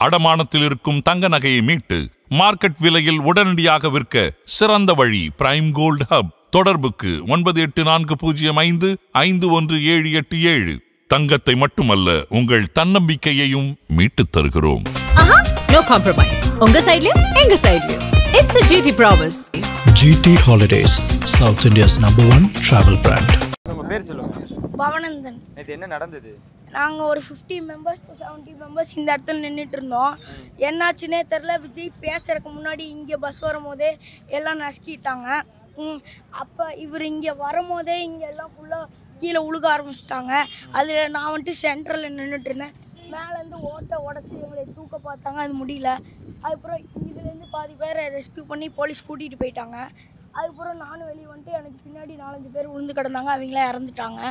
அடமானத்தில் இருக்கும் தங்க நகையை மீட்டு மார்க்கெட் விலையில் உடனடியாக விற்க சிறந்த வழி பிரைம் கோல்ட் ஹப். தொடர்புக்கு 9840551787. தங்கத்தை மட்டுமல்ல உங்கள் தன்னம்பிக்கையையும் மீட்டுத் தருகிறோம். No compromise. உங்க சைடுலயும் எங்க சைடுலயும். It's a GT promise. GT Holidays, South India's #1 travel brand. உங்க பேர் சொல்லுங்க. பவனந்தன். இது என்ன நடந்தது? நாங்க ஒரு 50 மெம்பர்ஸ் to 70 மெம்பர்ஸ் இந்த இடத்துல நின்னுட்டு இருந்தோம். என்னாச்சுனே தெரியல. விஜய் பேசறதுக்கு முன்னாடி இங்க பஸ் வரும்போதே எல்லாம் நஸ்கிட்டாங்க. அப்ப இவர் இங்க வரும்போதே இங்க எல்லாம் ஃபுல்லா கீழே உழுக ஆரம்பிச்சிட்டாங்க. அதுல நான் வந்துட்டு சென்டர்ல நின்றுட்டு இருந்தேன். மேலேருந்து ஓட்டை உடச்சி எங்களை தூக்க பார்த்தாங்க, அது முடியல. அதுக்கப்புறம் இதுலேருந்து பாதி பேரை ரெஸ்கியூ பண்ணி போலீஸ் கூட்டிகிட்டு போயிட்டாங்க. அதுக்கப்புறம் நானும் வெளியே வந்துட்டு எனக்கு பின்னாடி 4-5 பேர் விழுந்து கிடந்தாங்க, அவங்களாம் இறந்துட்டாங்க.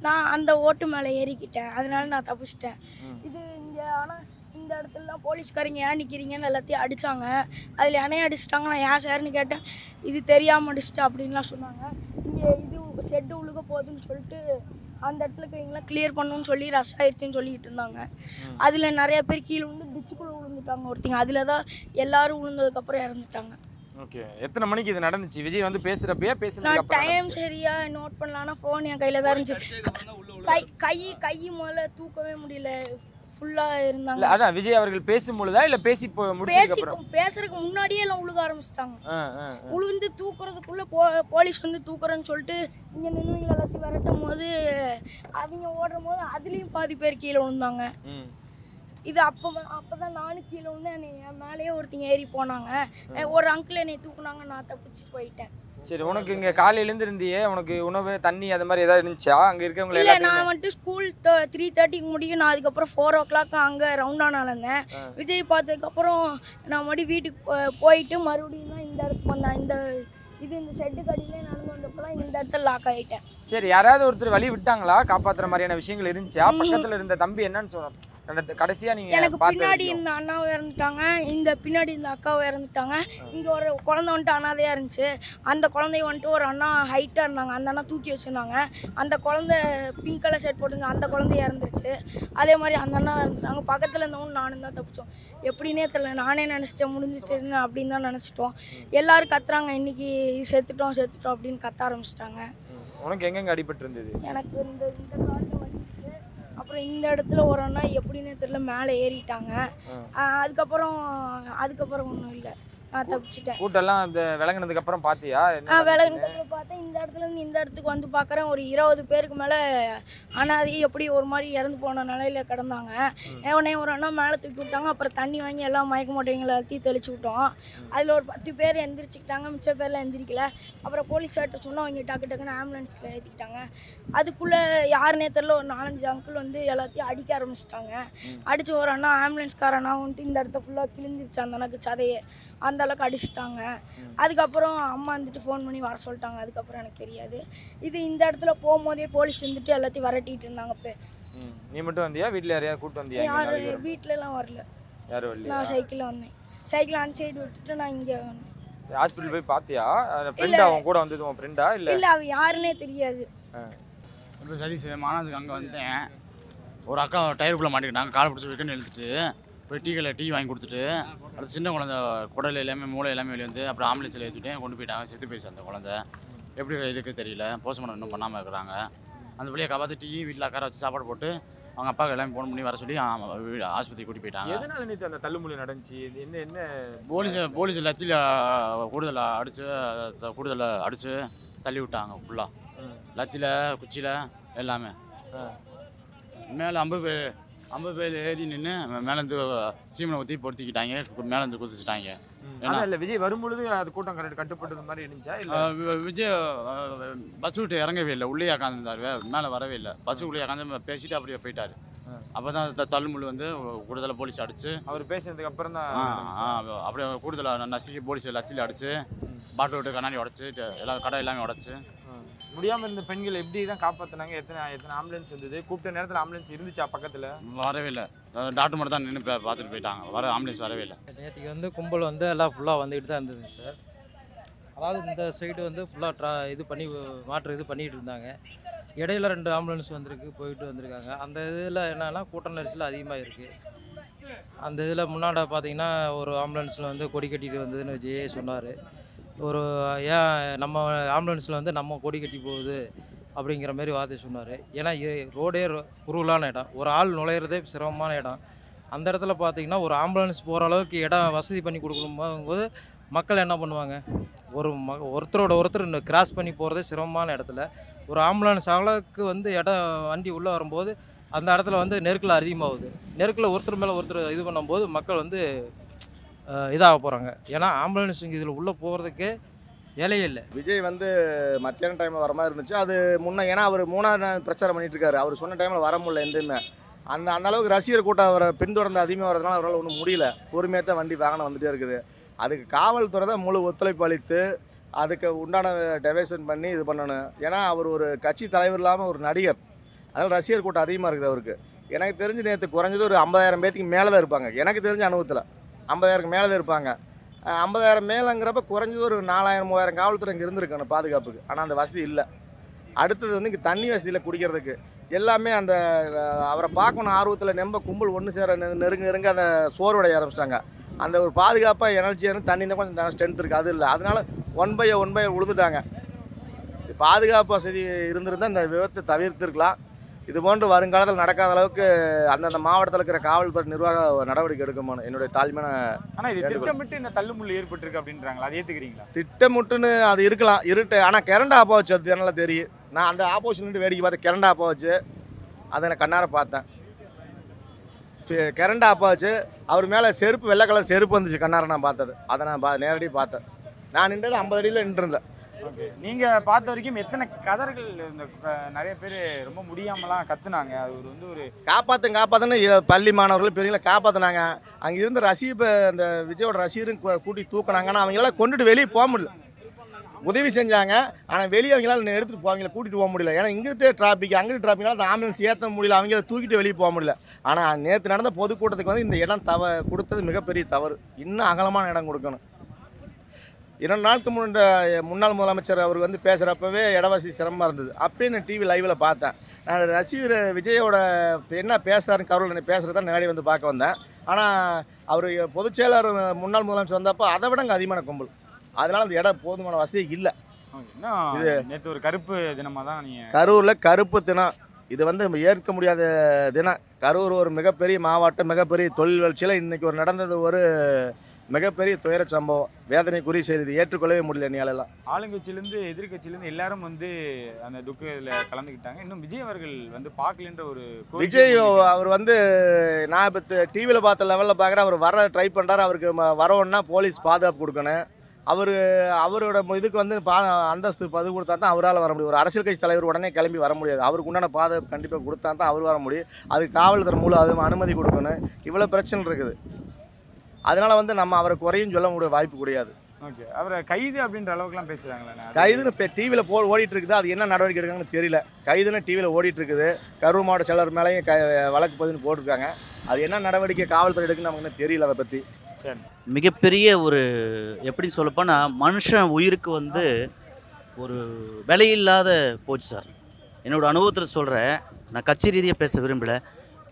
நான் அந்த ஓட்டு மேலே ஏறிக்கிட்டேன், அதனால நான் தப்பிச்சிட்டேன். இது இங்கே ஆனால் இந்த இடத்துலலாம் போலீஸ்காரங்க ஏன் நிற்கிறீங்கன்னு எல்லாத்தையும் அடித்தாங்க. அதில் என்னையும் அடிச்சிட்டாங்க. நான் ஏன் சார்னு கேட்டேன், இது தெரியாமல் அடிச்சிட்டா அப்படின்லாம் சொன்னாங்க. இங்கே இது செட்டு உழுக போகுதுன்னு சொல்லிட்டு அந்த இடத்துல இருக்கவங்களாம் கிளியர் பண்ணணும்னு சொல்லி ரஷ் ஆயிடுச்சுன்னு சொல்லிட்டு இருந்தாங்க. அதில் நிறைய பேர் கீழே விழுந்து டிச்சுக்குள்ளே விழுந்துட்டாங்க ஒருத்தங்க. அதில் தான் எல்லாரும் விழுந்ததுக்கப்புறம் இறந்துட்டாங்க. ஓகே, எத்தனை மணிக்கு இது நடந்துச்சு? விஜய் வந்து பேசுகிறப்பயே நான் டைம் சரியாக நோட் பண்ணலான்னா ஃபோன் என் கையில் தான் இருந்துச்சு. கை முதல்ல தூக்கவே முடியல, ஃபுல்லாக இருந்தாங்க. அதான் விஜய் அவர்கள் பேசும்பொழுதா இல்லை பேசுறதுக்கு முன்னாடியே எல்லாம் உழுக ஆரம்பிச்சிட்டாங்க. உழுந்து தூக்குறதுக்குள்ள போலீஸ் வந்து தூக்குறேன்னு சொல்லிட்டு இங்கே நின்று எல்லாத்தையும் விரட்டும் போது அவங்க ஓடுற போது அதுலேயும் பாதி பேர் கீழே விழுந்தாங்க. இது அப்போதான் நானும் கீழே விழுந்து என் மேலேயே ஒருத்தங்க ஏறி போனாங்க. ஒரு அங்கிள் என்னை தூக்குனாங்க, நான் தப்பிச்சு போயிட்டேன். சரி, உனக்கு இங்கே காலையிலேருந்து இருந்தியே, உனக்கு உணவு தண்ணி அது மாதிரி ஏதாவது இருந்துச்சா? அங்கே இருக்கவங்க இல்லை, நான் வந்துட்டு ஸ்கூல் 3:30க்கு முடியும். நான் அதுக்கப்புறம் 4 o'clock அங்கே ரவுண்டானால இருந்தேன். விஜய் பார்த்ததுக்கப்புறம் நான் மறுபடியும் வீட்டுக்கு போயிட்டு மறுபடியும் தான் இந்த இடத்துக்கு வந்தேன். இந்த ஷெட்டு கடையிலே நடந்து வந்தப்பெல்லாம் இந்த இடத்துல லாக் ஆகிட்டேன். சரி, யாராவது ஒருத்தர் வழி விட்டாங்களா? காப்பாற்றுற மாதிரியான விஷயங்கள் இருந்துச்சா? பக்கத்தில் இருந்த தம்பி என்னன்னு சொன்னார் கடைசியா? நீங்கள் எனக்கு பின்னாடி இந்த அண்ணாவும் இறந்துட்டாங்க, இந்த பின்னாடி இந்த அக்காவும் இறந்துட்டாங்க. இங்கே ஒரு குழந்தை வந்துட்டு அனாதையாக இருந்துச்சு. அந்த குழந்தைய வந்துட்டு ஒரு அண்ணா ஹைட்டாக இருந்தாங்க, அந்த அண்ணா தூக்கி வச்சுருந்தாங்க. அந்த குழந்தை பிங்க் கலர் ஷர்ட் போட்டுங்க, அந்த குழந்தைய இறந்துருச்சு. அதே மாதிரி அந்த அண்ணா இறந்துட்டாங்க. பக்கத்தில் இருந்தவங்க நானும் தான் தப்பிச்சோம். எப்படின்னே தெரியல, நானே நினச்சிட்டேன் முடிஞ்சிச்சுன்னு அப்படின்னு தான் நினச்சிட்டோம். எல்லோரும் கத்துறாங்க, இன்றைக்கி செத்துட்டோம் அப்படின்னு கத்த ஆரம்பிச்சிட்டாங்க. உனக்கு எங்கெங்கே அடிபட்டு இருந்தது? எனக்கு இந்த காலில் வந்துச்சு. அப்புறம் இந்த இடத்துல ஒரு அண்ணா எப்படின்னே தெரியல மேலே ஏறிட்டாங்க. அதுக்கப்புறம் ஒன்றும் இல்லை, நான் தப்பிச்சிட்டேன். கூட்டெல்லாம் அந்த விளங்குனதுக்கு அப்புறம் பார்த்தியா? விளங்குனதுக்கு பார்த்தேன். இந்த இடத்துலேருந்து இந்த இடத்துக்கு வந்து பார்க்குறேன், ஒரு 20 பேருக்கு மேலே அனாதை எப்படி ஒரு மாதிரி இறந்து போன நிலையில் கிடந்தாங்க. உடனே ஒரு அண்ணா மேலே தூக்கி விட்டாங்க. அப்புறம் தண்ணி வாங்கி எல்லாம் மயக்க மாட்டேங்களை எல்லாத்தையும் தெளிச்சு விட்டோம். அதில் ஒரு 10 பேர் எந்திரிச்சிக்கிட்டாங்க, மிச்ச பேர்லாம் எந்திரிக்கல. அப்புறம் போலீஸ் ஆட்ட சொன்னால் அவங்க டக்குன்னு ஆம்புலன்ஸில் ஏற்றிக்கிட்டாங்க. அதுக்குள்ளே யாருன்னே தெரில, ஒரு 4-5 அங்கிள் வந்து எல்லாத்தையும் அடிக்க ஆரம்பிச்சிட்டாங்க. அடித்து ஒரு அண்ணா ஆம்புலன்ஸ்காரண்ணா வந்துட்டு இந்த இடத்த ஃபுல்லாக கிழிஞ்சிருச்சு, அந்த அண்ணாக்கு சதையை அந்த அளவுக்கு அடிச்சிட்டாங்க. அதுக்கப்புறம் அம்மா வந்துட்டு ஃபோன் பண்ணி வர சொல்லிட்டாங்க. அதுக்கப்புறம் எனக்கு தெரியாது. இது இந்த இடத்துல போகும்போதே போலீஸ் வந்துட்டு எல்லாத்தையும் விரட்டிட்டு இருந்தாங்க. நீ மட்டும் வந்தியா? வீட்டில் யாரையா கூட்டு வந்தியா? யாரும் வீட்டிலலாம் வரல, யாரும் வரல. நான் சைக்கிளில் வந்தேன். சைக்கிள் அந்த சைடு விட்டுட்டு நான் இங்கே வந்தேன். ஹாஸ்பிட்டல் போய் பார்த்தியா? ஃப்ரெண்டா அவன் கூட வந்தது? உன் ஃப்ரெண்டா? இல்லை அவன் யாருன்னே தெரியாது. இப்போ சதீஷ் மாநாதுக்கு அங்கே வந்தேன். ஒரு அக்கா டயருக்குள்ளே மாட்டிக்கிட்டாங்க, காலை பிடிச்சி வைக்கன்னு எழுதிட்டு போய் டீ வாங்கி கொடுத்துட்டு, அடுத்து சின்ன குழந்தை குடல் எல்லாமே மூளை எல்லாமே வெளியே வந்து அப்புறம் ஆம்புலன்ஸில் ஏற்றிட்டு கொண்டு போயிட்டாங்க. செத்து போயிடுச்சு அந்த குழந்தை. எப்படி இருக்குது தெரியல, போஸ்ட்மார்ட்டம் இன்னும் பண்ணாமல் இருக்கிறாங்க. அந்த வழியை காப்பாற்றி டீ வீட்டில் அக்காரை வச்சு சாப்பாடு போட்டு அவங்க அப்பாவுக்கு எல்லாமே ஃபோன் பண்ணி வர சொல்லி ஆஸ்பத்திரி கூட்டி போயிட்டாங்க. எதனால நேற்று அந்த தள்ளுமொழி நடந்துச்சு? என்ன போலீஸ் லத்தியில் கூடுதலை அடித்து தள்ளி விட்டாங்க. ஃபுல்லாக லத்தியில் குச்சியில் எல்லாமே. மேலே 50 பேர் ஏறி நின்று மேலேருந்து சீமனை ஊற்றி பொறுத்திக்கிட்டாங்க, மேலேருந்து குதிச்சுட்டாங்க. இல்லை, விஜய் வரும்பொழுது அது கூட்டம் கட்டுப்பட்டது மாதிரி இருந்துச்சா? விஜய் பஸ் விட்டு இறங்கவே இல்லை, உள்ளே உட்காந்துருந்தார், மேலே வரவே இல்லை. பஸ்ஸு உள்ளே உட்காந்து பேசிட்டு அப்படியே போயிட்டார். அப்போ தான் தள்ளுமுள்ளு வந்து கூடுதலாக போலீஸ் அடிச்சு, அவர் பேசினதுக்கு அப்புறம் தான் அப்படியே கூடுதலாக நசுக்கி போலீஸ் லத்தியில் அடிச்சு, பாட்டில் விட்டு கண்ணாடி உடச்சி எல்லா கடை எல்லாமே உடச்சி முடியாமல் இருந்த பெண்கள் எப்படி தான் காப்பாற்றினாங்க? எத்தனை ஆம்புலன்ஸ் இருந்தது? கூப்பிட்ட நேரத்தில் ஆம்புலன்ஸ் இருந்துச்சா பக்கத்தில்? வரவே இல்லை, டாக்டர் மட்டும் தான் நின்று பார்த்துட்டு போயிட்டாங்க. ஆம்புலன்ஸ் வரவே இல்லை. நேற்றுக்கு வந்து கும்பல் வந்து எல்லாம் ஃபுல்லாக வந்துக்கிட்டு தான் இருந்தது சார். அதாவது இந்த சைடு வந்து ஃபுல்லாக இது பண்ணிகிட்டு இருந்தாங்க. இடையில 2 ஆம்புலன்ஸ் போயிட்டு வந்திருக்காங்க. அந்த இதில் என்னென்னா கூட்ட நெரிசல் அதிகமாக இருக்குது. அந்த இதில் முன்னாடி பார்த்தீங்கன்னா ஒரு ஆம்புலன்ஸில் வந்து கொடி கட்டிட்டு வந்ததுன்னு விஜயே சொன்னார். ஒரு ஏன் நம்ம ஆம்புலன்ஸில் வந்து நம்ம கொடி கட்டி போகுது அப்படிங்கிற மாதிரி வார்த்தை சொன்னார். ஏன்னா ரோடே குறுகலான இடம், ஒரு ஆள் நுழையிறதே சிரமமான இடம். அந்த இடத்துல பார்த்தீங்கன்னா ஒரு ஆம்புலன்ஸ் போகிற அளவுக்கு இடம் வசதி பண்ணி கொடுக்கணும்போது மக்கள் என்ன பண்ணுவாங்க, ஒருத்தரோட ஒருத்தர் கிராஸ் பண்ணி போகிறதே சிரமமான இடத்துல ஒரு ஆம்புலன்ஸ் அளவுக்கு வந்து இடம் வண்டி உள்ளே வரும்போது அந்த இடத்துல வந்து நெருக்கல் அதிகமாகுது. நெருக்கில் ஒருத்தர் மேலே ஒருத்தர் இது பண்ணும்போது மக்கள் வந்து இதாக போகிறாங்க. ஏன்னா ஆம்புலன்ஸ் இதில் உள்ளே போகிறதுக்கு வேலையே இல்லை. விஜய் வந்து மத்தியான டைமில் வர மாதிரி இருந்துச்சு. அது முன்னே ஏன்னா அவர் 3ஆவது நாள் பிரச்சாரம் பண்ணிட்டு இருக்காரு. அவர் சொன்ன டைமில் வர முடியல எதுவுமே. அந்த அளவுக்கு ரசிகர் கூட்டம் அவரை பின்தொடர்ந்து அதிகமாக வரதுனால அவரால் ஒன்றும் முடியல. பொறுமையாக தான் வண்டி வாகனம் வந்துகிட்டே இருக்குது. அதுக்கு காவல்துறை தான் முழு ஒத்துழைப்பு அளித்து அதுக்கு உண்டான டைவர்ஷன் பண்ணி இது பண்ணணும். ஏன்னா அவர் ஒரு கட்சி தலைவர் இல்லாமல் ஒரு நடிகர், அதனால் ரசிகர் கூட்டம் அதிகமாக இருக்குது அவருக்கு. எனக்கு தெரிஞ்சு நேற்று குறைஞ்சது ஒரு 50,000 பேத்துக்கு மேலே தான் இருப்பாங்க. எனக்கு தெரிஞ்ச அனுபவத்தில் 50,000 மேலே தான் இருப்பாங்க. 50,000 மேலேங்கிறப்ப குறைஞ்சது ஒரு 4,000-3,000 காவல்துறை இங்கே இருந்திருக்கணும் பாதுகாப்புக்கு. ஆனால் அந்த வசதி இல்லை. அடுத்தது வந்து இங்கே தண்ணி வசதியில் குடிக்கிறதுக்கு எல்லாமே அந்த அவரை பார்க்கணும் ஆர்வத்தில் நம்ப கும்பல் ஒன்று சேர நெருங்க அந்த சோர்வடைய ஆரம்பிச்சிட்டாங்க. அந்த ஒரு பாதுகாப்பாக எனர்ஜியாக தண்ணி தான் கொஞ்சம் ஸ்ட்ரென்த் இருக்குது, அது இல்லை. அதனால ஒன் பை விழுந்துட்டாங்க. பாதுகாப்பு வசதி இருந்திருந்தால் இந்த விபத்தை தவிர்த்திருக்கலாம். இது போன்று வருங்காலத்தில் நடக்காத அளவுக்கு அந்தந்த மாவட்டத்தில் இருக்கிற காவல்துறை நிர்வாக நடவடிக்கை எடுக்கணும் என்னுடைய தாழ்மையான. ஆனால் இது திட்டமிட்டு இந்த தள்ளுமுள்ளு ஏற்பட்டிருக்கு அப்படின்றாங்களா, அதை ஏற்றுக்கிறீங்களா? திட்டமிட்டுன்னு அது இருக்கலாம், ஆனால் கரண்ட் ஆப்பா வச்சு அது நல்லா தெரியும். நான் அந்த ஆப்போசிட் வேடிக்கை பார்த்தேன். கரண்ட் ஆப்பா வச்சு அதை நான் கண்ணார பார்த்தேன். கரண்ட் ஆப்பா வச்சு அவர் மேலே செருப்பு, வெள்ளை கலர் செருப்பு வந்துச்சு கண்ணார. நான் பார்த்தது அதை நான் நேரடியாக பார்த்தேன். நான் நின்றது 50 அடியில் நின்றுருந்தேன். ஓகே, நீங்கள் பார்த்த வரைக்கும் எத்தனை கதர்கள் இந்த நிறைய பேர் ரொம்ப முடியாமலாம் கத்துனாங்க. அது வந்து ஒரு காப்பாற்றுன்னு பள்ளி மாணவர்கள் பெரியவங்களை காப்பாற்றினாங்க. அங்கே இருந்த அந்த விஜயோட ரசிகரும் கூட்டி தூக்கினாங்க. ஆனால் அவங்களால கொண்டுட்டு வெளியே போக முடியல. உதவி செஞ்சாங்க, ஆனால் வெளியே அவங்களால எடுத்துகிட்டு அவங்கள கூட்டிகிட்டு போக முடியல. ஏன்னா இங்கிட்ட டிராஃபிக் அங்கிட்ட டிராஃபிக்னால அந்த ஆம்புலன்ஸ் ஏற்ற முடியல, அவங்கள தூக்கிட்டு வெளியே போக முடியல. ஆனால் நேற்று நடந்த பொதுக்கூட்டத்துக்கு வந்து இந்த இடம் கொடுத்தது மிகப்பெரிய தவறு. இன்னும் அகலமான இடம் கொடுக்கணும். 2 நாளுக்கு முன்னாள் முதலமைச்சர் அவர் வந்து பேசுகிறப்பவே இடவசதி சிரமமாக இருந்தது. அப்படியே நான் டிவி லைவில் பார்த்தேன். நான் ரசிகர் விஜயோட என்ன பேசுகிறாருன்னு கருவில் பேசுகிறத நேரடி வந்து பார்க்க வந்தேன். ஆனால் அவர் பொதுச்செயலர் முன்னாள் முதலமைச்சர் வந்தப்போ அதை விட அங்கே அதிகமான கும்பல். அதனால் அந்த இடம் போதுமான வசதி இல்லை. இது நேற்று ஒரு கருப்பு தினமாக தான் நீங்கள் கரூரில் கருப்பு தினம் இது வந்து ஏற்க முடியாத தினம். கரூர் ஒரு மிகப்பெரிய மாவட்டம், மிகப்பெரிய தொழில் வளர்ச்சியில் இன்றைக்கி ஒரு நடந்தது ஒரு மிகப்பெரிய துயர சம்பவம், வேதனைக்குரிய செய்தி. ஏற்றுக்கொள்ளவே முடியல நீங்களெல்லாம். ஆளுங்கட்சியிலேருந்து எதிர்கட்சியிலேருந்து எல்லாரும் வந்து அந்த துக்கத்தில் கலந்துக்கிட்டாங்க. இன்னும் விஜய் அவர்கள் வந்து பார்க்கலன்ற ஒரு விஜய் அவர் வந்து நான் இப்போ டிவியில் பார்த்த லெவலில் பார்க்குறேன். அவர் வர ட்ரை பண்ணுறாரு. அவருக்கு வரணுன்னா போலீஸ் பாதுகாப்பு கொடுக்கணும். அவரோட இதுக்கு வந்து அந்தஸ்து பது கொடுத்தா தான் அவரால் வர முடியும். ஒரு அரசியல் கட்சி தலைவர் உடனே கிளம்பி வர முடியாது. அவருக்கு உண்டான பாதுகாப்பு கண்டிப்பாக கொடுத்தா தான் அவர் வர முடியும். அதுக்கு காவல்துறை மூலம் அனுமதி கொடுக்கணும். இவ்வளோ பிரச்சனை இருக்குது. அதனால் வந்து நம்ம அவரை குறையும் சொல்ல முடிய வாய்ப்பு கிடையாது. ஓகே, அவரை கைது அப்படின்ற அளவுக்குலாம் பேசுகிறாங்களே. கைதுன்னு இப்போ டிவியில் ஓடிட்டு இருக்குது. அது என்ன நடவடிக்கை எடுக்காங்கன்னு தெரியல. கைதுன்னு டிவியில் ஓடிட்டு இருக்குது. கரூர் மாவட்ட செயலர் மேலேயும் வழக்கு பதிவு போட்டிருக்காங்க. அது என்ன நடவடிக்கை காவல்துறை எடுக்குன்னு நமக்கு என்ன தெரியல. அதை பற்றி சரி, மிகப்பெரிய ஒரு எப்படி சொல்லப்போனால் மனுஷன் உயிருக்கு வந்து ஒரு விலையில்லாத போச்சு சார். என்னோடய அனுபவத்தில் சொல்கிறேன். நான் கட்சி ரீதியாக பேச விரும்பலை,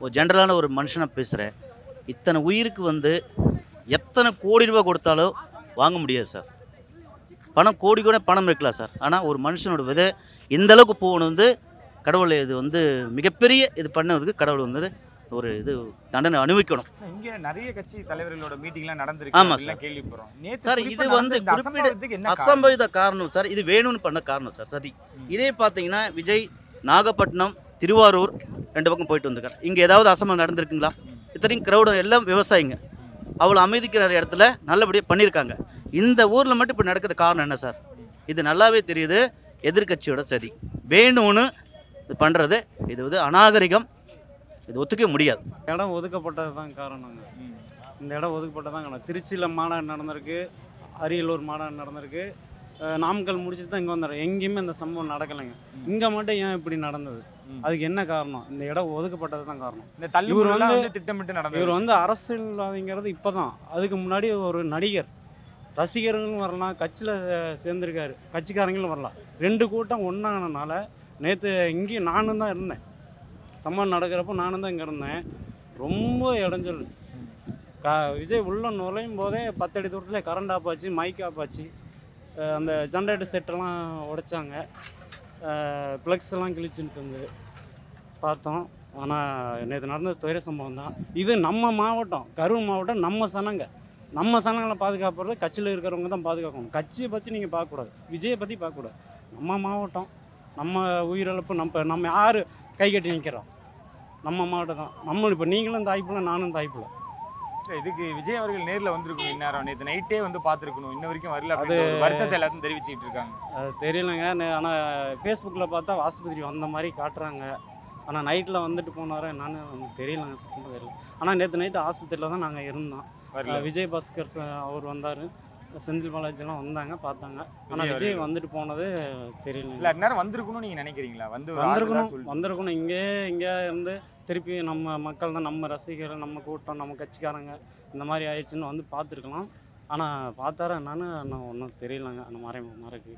ஒரு ஜென்ரலான ஒரு மனுஷனை பேசுகிறேன். இத்தனை உயிருக்கு வந்து எத்தனை கோடி ரூபா கொடுத்தாலும் வாங்க முடியாது சார். பணம் கோடி கூட பணம் இருக்கலாம் சார். ஆனால் ஒரு மனுஷனோட விதை இந்தளவுக்கு போகணும் வந்து கடவுளை இது வந்து மிகப்பெரிய இது பண்ணதுக்கு கடவுள் வந்து ஒரு இது தண்டனை அனுபவிக்கணும். இங்கே நிறைய கட்சி தலைவர்களோட மீட்டிங்லாம் நடந்திருக்கு. ஆமாம் சார், கேள்விப்படுறோம் சார். இது வந்து குறிப்பிட்ட அசம்பவித காரணம் சார். இது வேணும்னு பண்ண காரணம் சார், சதி. இதே பார்த்தீங்கன்னா விஜய் நாகப்பட்டினம், திருவாரூர் 2 பக்கம் போயிட்டு வந்திருக்காரு. இங்கே ஏதாவது அசம்பவம் நடந்திருக்குங்களா? இத்தனையும் க்ரௌடு எல்லாம் விவசாயிங்க. அவ்வளோ அமைதிக்கிற இடத்துல நல்லபடியாக பண்ணியிருக்காங்க. இந்த ஊரில் மட்டும் இப்போ நடக்கிற காரணம் என்ன சார்? இது நல்லாவே தெரியுது, எதிர்கட்சியோட சதி. வேணும்னு இது பண்ணுறது இது வந்து அநாகரிகம். இது ஒத்துக்க முடியாது. இடம் ஒதுக்கப்பட்டது தான் காரணங்க. இந்த இடம் ஒதுக்கப்பட்டது தான் காரணம். திருச்சியில் மாநாடு நடந்திருக்கு, அரியலூர் மாநாடு நடந்திருக்கு, நாமக்கல் முடிச்சுட்டு தான் இங்கே வந்துடுறோம். எங்கேயுமே இந்த சம்பவம் நடக்கலைங்க. இங்கே மட்டும் ஏன் இப்படி நடந்தது? அதுக்கு என்ன காரணம்? இந்த இடம் ஒதுக்கப்பட்டது தான் காரணம். இவர் வந்து திட்டமிட்டு நடந்தது. இவர் வந்து அரசியல்வாதிங்கிறது இப்போ தான். அதுக்கு முன்னாடி ஒரு நடிகர், ரசிகர்களும் வரலாம், கட்சியில் சேர்ந்துருக்காரு, கட்சிக்காரங்களும் வரலாம். 2 கூட்டம் ஒன்றானனால நேற்று இங்கேயும் நானும் தான் இருந்தேன். சம்பவம் நடக்கிறப்போ நானும் தான் இங்கே இருந்தேன். ரொம்ப இடைஞ்சல். விஜய் உள்ள நுழையும் போதே 10 அடி தூரத்தில் கரண்ட் ஆஃப் ஆச்சு, மைக் ஆஃப் ஆச்சு, அந்த ஜென்ரேட்டர் செட்டெல்லாம் உடைச்சாங்க, ப்ளக்ஸ் எல்லாம் கிழிச்சுட்டு இருந்தது பார்த்தோம். ஆனால் நேற்று நடந்த துயர சம்பவம் தான் இது. நம்ம மாவட்டம், கரூர் மாவட்டம், நம்ம சனங்களை பாதுகாப்புறது கட்சியில் இருக்கிறவங்க தான் பாதுகாக்கணும். கட்சியை பற்றி நீங்கள் பார்க்கக்கூடாது, விஜயை பற்றி பார்க்கக்கூடாது. நம்ம மாவட்டம், நம்ம உயிரிழப்பு, நம்ம யார் கை கட்டி நிற்கிறோம், நம்ம மாவட்டம் தான். இப்போ நீங்களும் தாய்ப்பில்லை, நானும் தாய்ப்பில்லை. இதுக்கு விஜய் அவர்கள் நேரில் வந்திருக்கணும். இந்நேரம் நேற்று நைட்டே வந்து பார்த்துருக்கணும், இன்ன வரைக்கும் வரல. அது வருத்தத்தை எல்லாத்தையும் தெரிவிச்சுட்டு இருக்காங்க. அது தெரியலங்க. ஆனால் ஃபேஸ்புக்கில் பார்த்தா ஆஸ்பத்திரி வந்த மாதிரி காட்டுறாங்க. ஆனால் நைட்டில் வந்துட்டு போனார் என்னன்னு நமக்கு தெரியலங்க, சுத்தமாக தெரியல. ஆனால் நேற்று நைட்டு ஆஸ்பத்திரியில் தான் நாங்கள் இருந்தோம். விஜய் பாஸ்கர் அவர் வந்தார், செந்தில் பாலாஜிலாம் வந்தாங்க, பார்த்தாங்க. ஆனால் விஜய் வந்துட்டு போனது தெரியல. இல்லை நேரம் வந்திருக்கணும்னு நீங்கள் நினைக்கிறீங்களா? வந்திருக்கணும். இங்கே இருந்து திருப்பி நம்ம மக்கள் தான், நம்ம ரசிகர்கள், நம்ம கூட்டம், நம்ம கட்சிக்காரங்க இந்த மாதிரி ஆயிடுச்சுன்னு வந்து பார்த்துருக்கலாம். ஆனால் பார்த்தாரா என்னன்னு நான் ஒன்றும் தெரியலங்க. அந்த மாதிரி இருக்கு.